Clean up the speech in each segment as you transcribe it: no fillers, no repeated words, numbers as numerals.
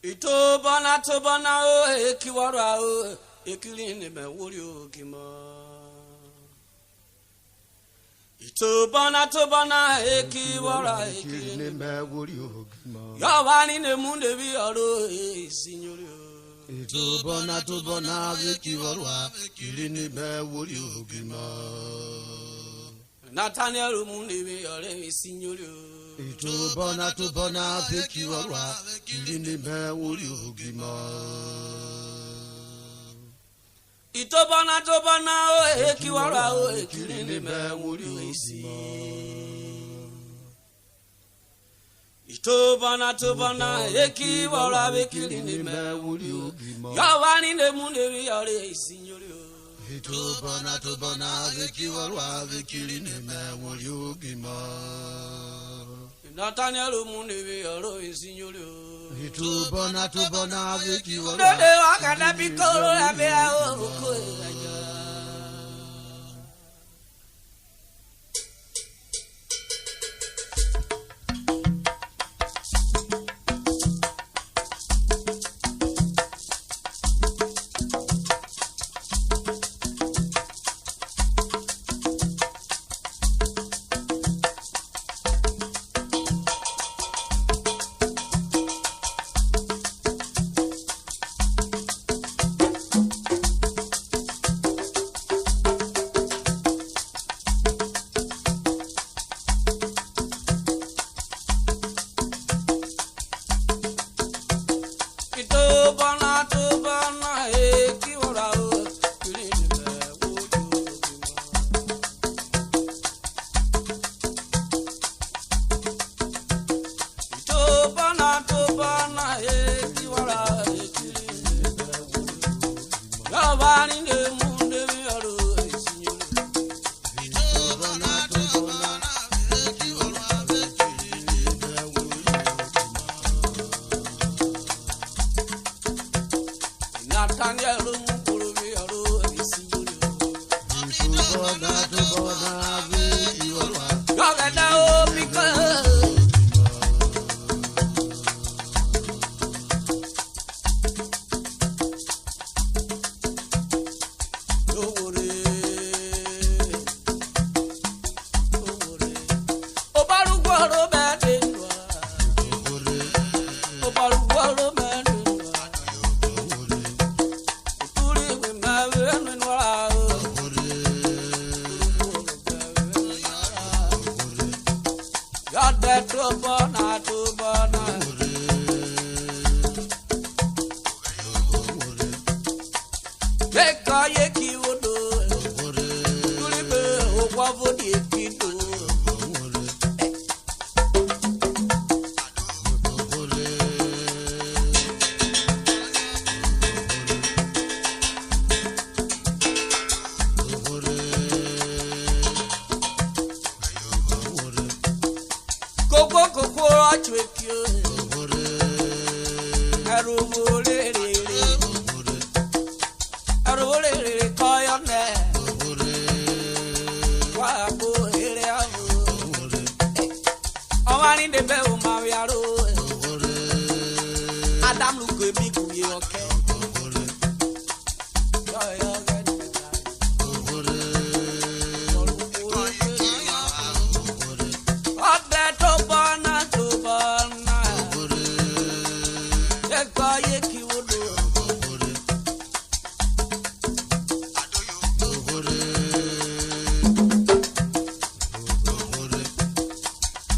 Ito bana to bana o ekiwara o ekilini me wuri ogima. Ito bana to bana ekiwara ekilini me wuri ogima. Yawani ne munde bi oro signori. Ito bana to bana ekiwara ekilini me wuri ogima. Nathaniel munde bi oro signori. Ito bona to bona veki warwa kilini me wuri ogima. Ito bona to bona o eki warwa o kilini me wuri ogima. Ito bona to bona eki warwa ve kilini me wuri ogima. Yawani ne munde wi yare signori. Ito bona to bona veki warwa ve kilini me wuri ogima. Nathaniel munebe oro signori. Itu bona veki wala. Dede wakada bikoro abe a oko aja.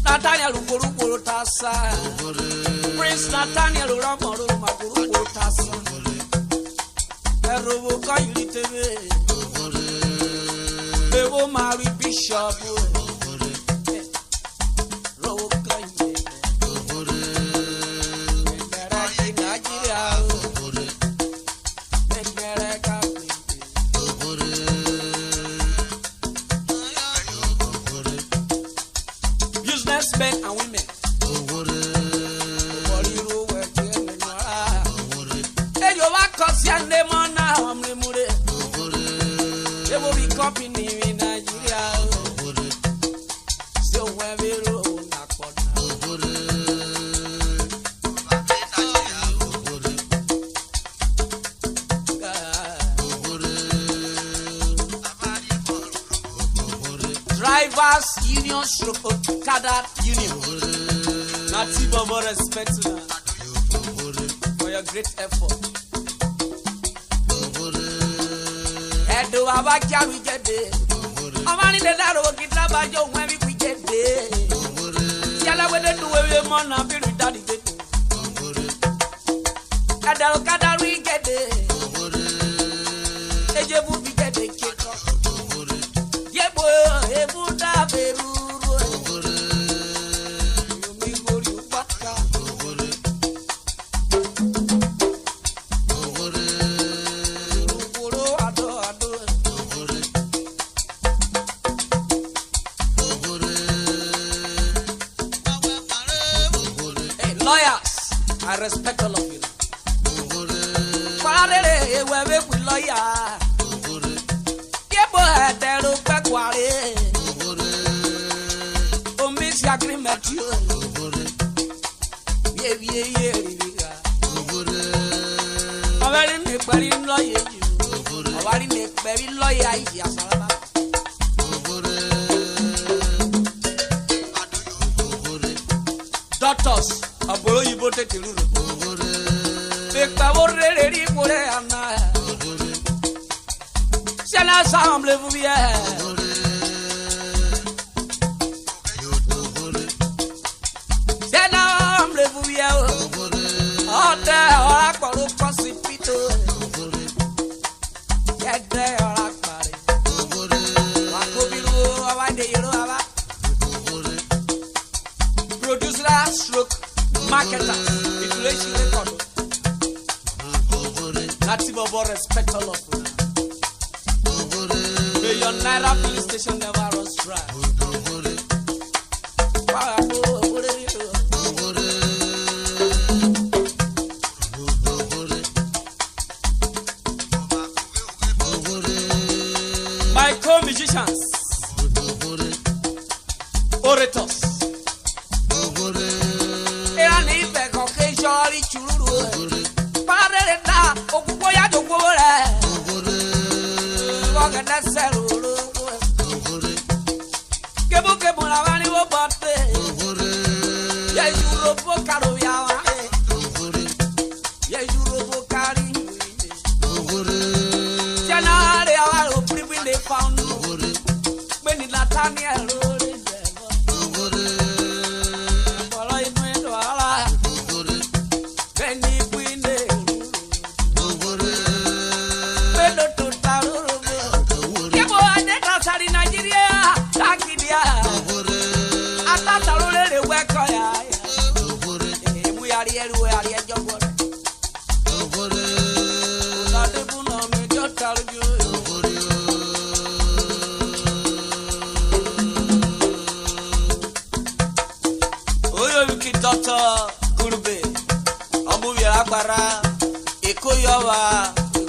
Nathaniel Urhobo tasa. Prince Nathaniel Oruma Urhobo tasa. Urhobo kaili tebe. Bebo mari bishop. Urhobo kaili. Meraki Nigeria. Meraka. Men and women. Hey, you are caution them on now. I'm removed. They will be copying in Nigeria. So when we roll, Drivers Union Cadre Union. Nathaniel, more respect to that for your great effort. Edo abakia we get there. Amani de daro kita bajo when we get there. Yala we dey do we more na be with daddy get. Kadaro kada we get there. Ejebu we get there kick off. Yebo ebu da beru. I respect all of you. Father, we with lawyer. Yebo telo pekware. O miss agreement you. Ye. Awari ne pari lawyer you. Awari ne pari lawyer ya salama. Doctors, aboro yibo te tiluru. C'est l'ensemble, vous bien. C'est l'ensemble, vous bien. Oh, t'es hors pour le principito. Y'a des hors à Paris. Wakobilo, Hawaii, de Yero, Hawaii. Producer, stroke, marketer, inflation record. Nathaniel, respect all of you. May your Naira police station never run dry. My co-musicians, orators, Kebu la vani wo bote. Ye Urhobo karo yawa. Ye Urhobo kari. Janare yawa o pribin de found. Beni Nathaniel o de debo. Bolo inu ala. Beni buinde. Beno to taro. Kebu ade kasari Nigeria. Takidia. Doctor Kurbe, Amuvi Agbara, Ekoyawa,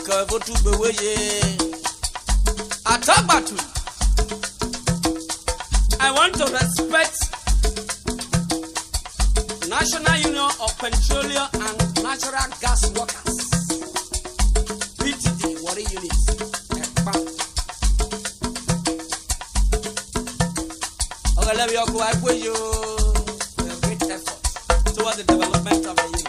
Kabotu Beweye, Atabatu. I want to respect National Union of Petroleum and Natural Gas Workers, PTD, Wari Unit, towards the development of the unit.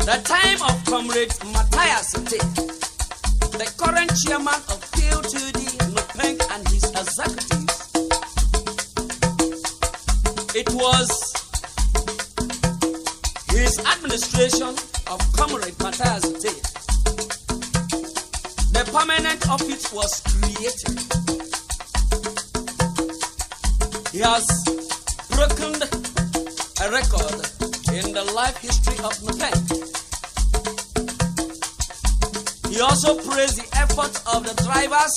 The time of Comrade Matthias, the current chairman of PLTD, Nupeng and his executives, it was his administration of Comrade Matthias. The permanent office was created. He has broken a record in the life history of Nupeng. He also praised the efforts of the drivers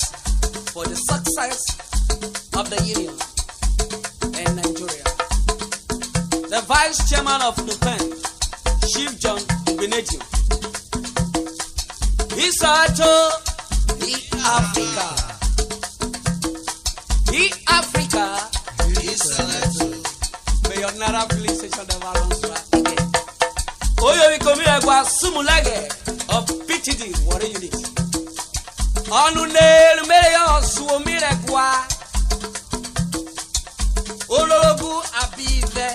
for the success of the union in Nigeria. The vice chairman of Nupeng, Chief John Benedict, he said to Africa, he said to Another police station the violence again. Oyo we come here gwa sumulage of PTD what unit. Anu ne mere yo suo mire gwa. Olorogu abive.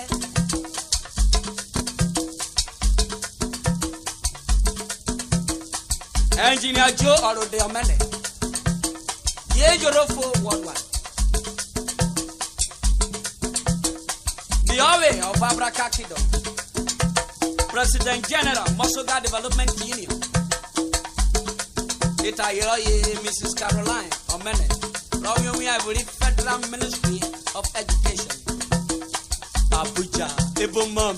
Engineer Joe Orode Omene. Ye Yorofo worldwide. The Owe of Barbara Kakido. President General Mosoga Development Union. Itayoye Mrs. Caroline Omene. Royal Ivory Federal Ministry of Education. Abuja Ebomam.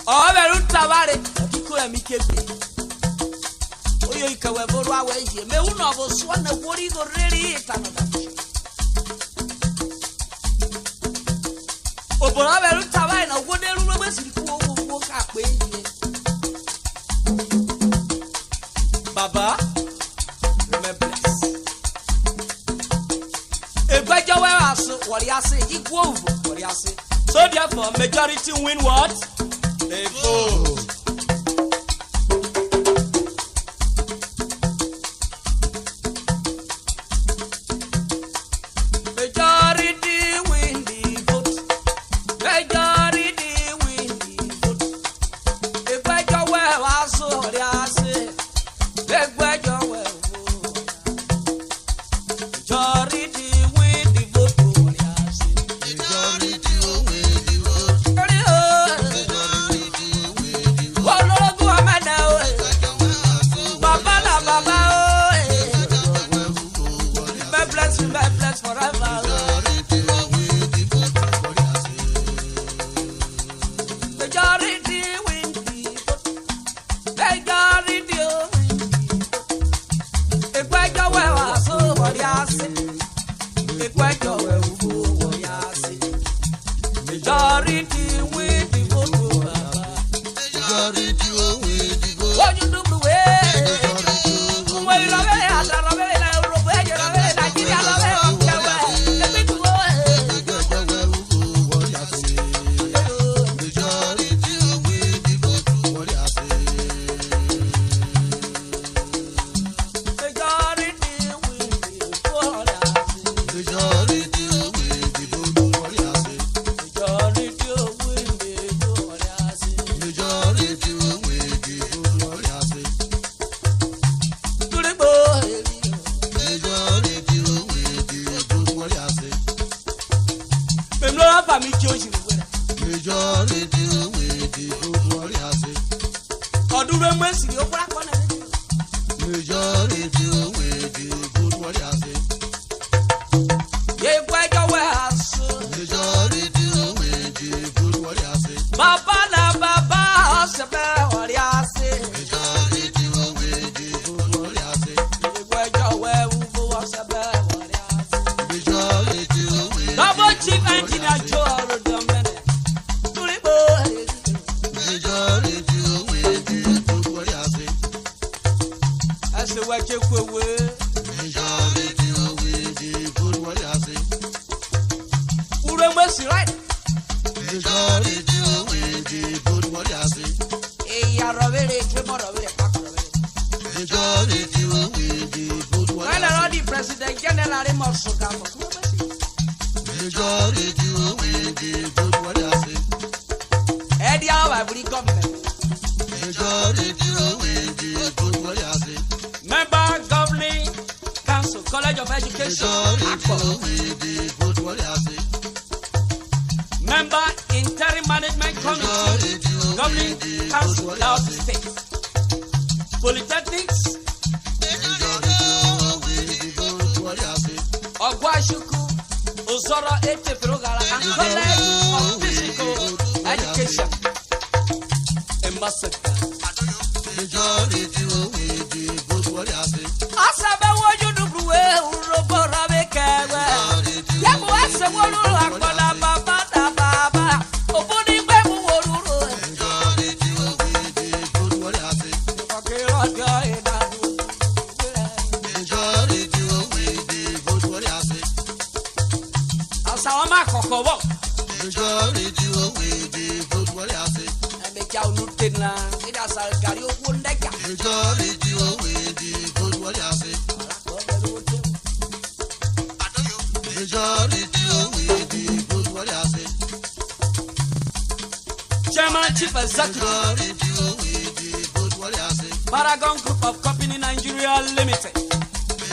Oberu Taware Kiko Emikebi. Oyo ikawe boru awe ye me unu oboso na wori go reri itanoda. Obora beru Taware na woderu ro besiri ku owo ka pe ye. Baba remembrance. Egbejo we aso wori ase igwo ovo wori ase. So therefore majority win what? They vote. Majority win the vote. Majority win the vote. If I go well, I saw what I say. If I go well, majority win the vote. What I say. Majority win the vote. Bless forever. Majority win the vote. Majority win. If I go well, I saw what I say. If I go well, what I say. Majority win the vote. Majority win the vote. What you do the way? When you love it, I love it. President General Mosoga. Majority win the vote. What I say. Eddie, I will government. Majority win the vote. What I say. Member Governing Council, College of Education. Majority win the vote. What I say. Member Interim Management Committee, Governing Council of the State. Polytechnics. Ogwashuku, Ozora Ete Progara, and College of Physical Education. Ambassador. Majority will be good. What I say. Asaba, what you do, Urhobo, Rabeka. Yabu, I said, what you are, Baba, Baba, Obuni, Babu, majority will be good. What I say. Okay, majority will be good. Ghana. It has a Gario Wundeka. Majority we the vote what you say. Majority we the vote what you say. Chairman Chief Executive. Majority we the vote what you say. Paragon Group of Company Nigeria Limited.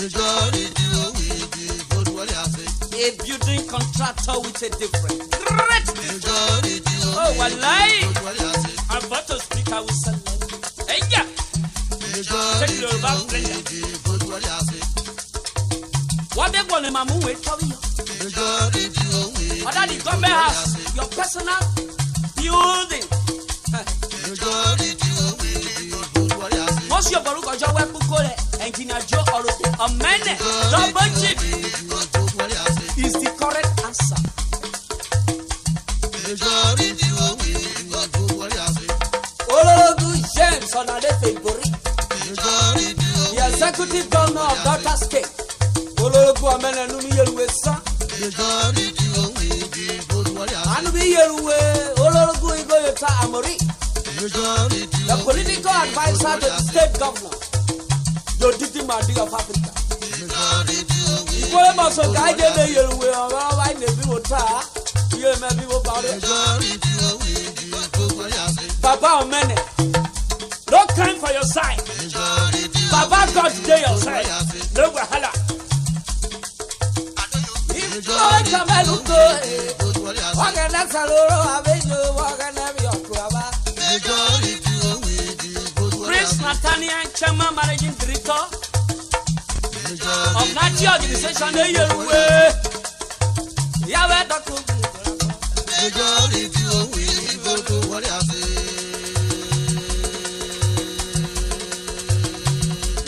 Majority we the vote what you say. A building contractor with a different. Great Majority oh, wallahi. vote what you say. I'm about to speak. I will send them. Hey, yeah. Majority we the vote what you say. What they want to mamu wait for you. Majority we Other the government has your personal building. Majority we the vote what you say. Most your baruch ojo we pukole engineer Joe Orhobo. A man double chip is the correct answer. Majority we the vote what you say. Olorogu James Onade Febori, Majority the executive governor of Delta State. Olorogu Amene Numi Yeluwesa. Majority we the vote what you say. Anubi Yeluwe. Olorogu Igoyota Amori, Majority the political advisor to the state governor. The Didi Madi of Africa. Ikole Maso Gaide Me Yeluwe. Alright, Nebi Wota. You may be about it. Papa Omene, no time for your side. Papa God today your side. No wahala. If God come and look good, walk and that's a little avenue, walk and have your crabba. Prince Nathaniel, Chairman Managing Director of Nazi Organization, the Yeluwe. Yahweh Dr. Majority we vote what you say.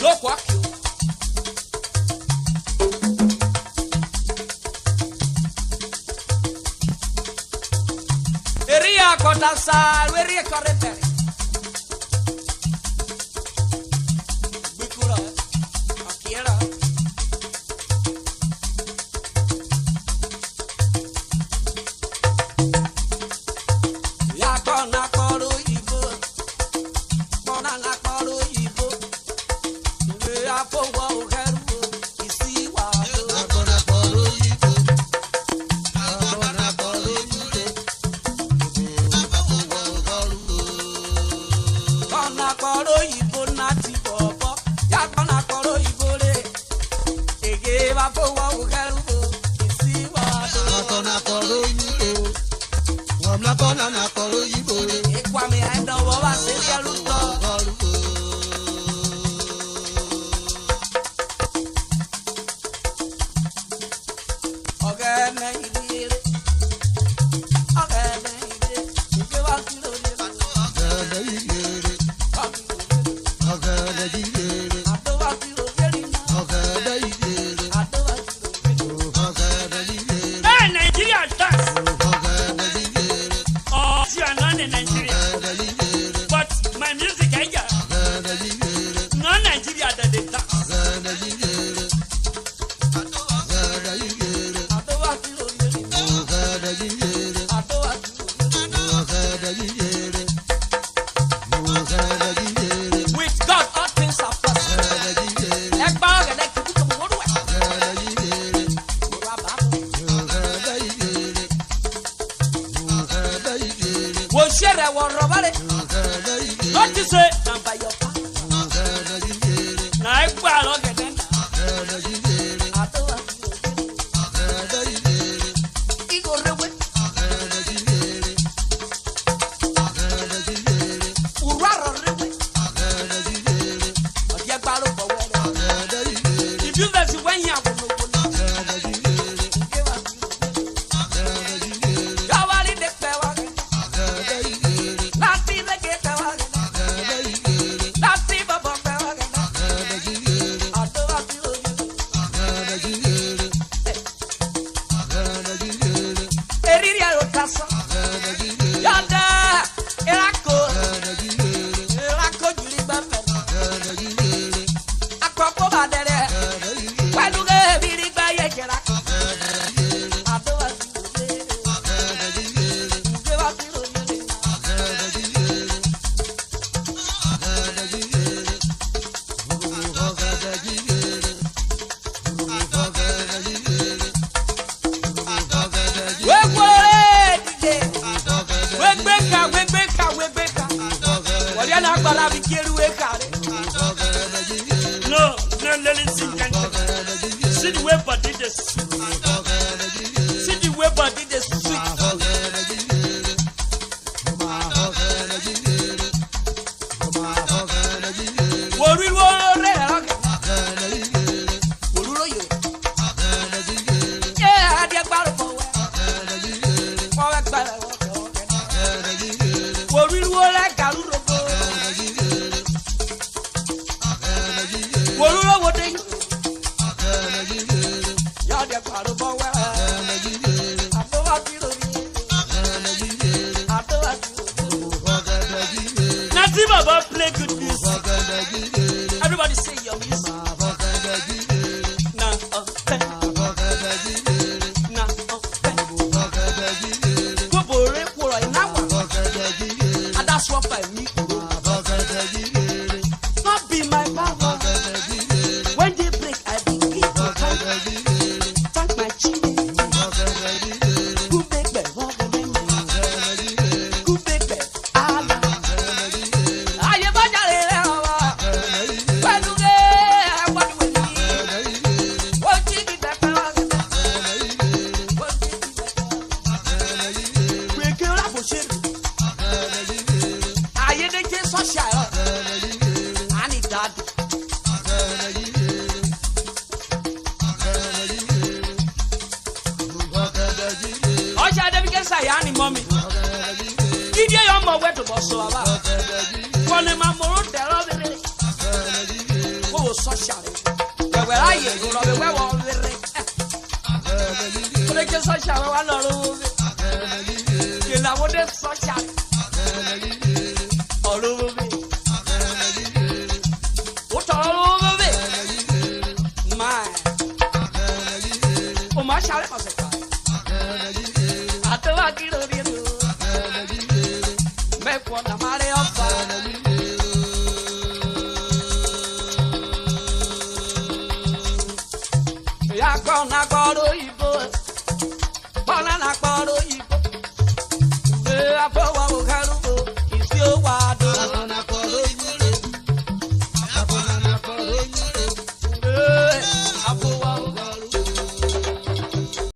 Look what you. Area Kotasa, very correct. Bikura, Okeorerhina. What you say? Number your part. Now, I get them. If you let you when you have No, let it sing. See the way body the sweet. See the way body the sweet. Play good music. Everybody say your music. And that's what I need. Not be my power. When they break, I begin to thank my children. Who make me walk the who make me Allah. Mommy, did you know where to boss over? Calling my mom, there are the oh, social. Where are you? Go on the way all the make a social one or you know what is social all over me. What all over me? My oh, my child was me for the Mario.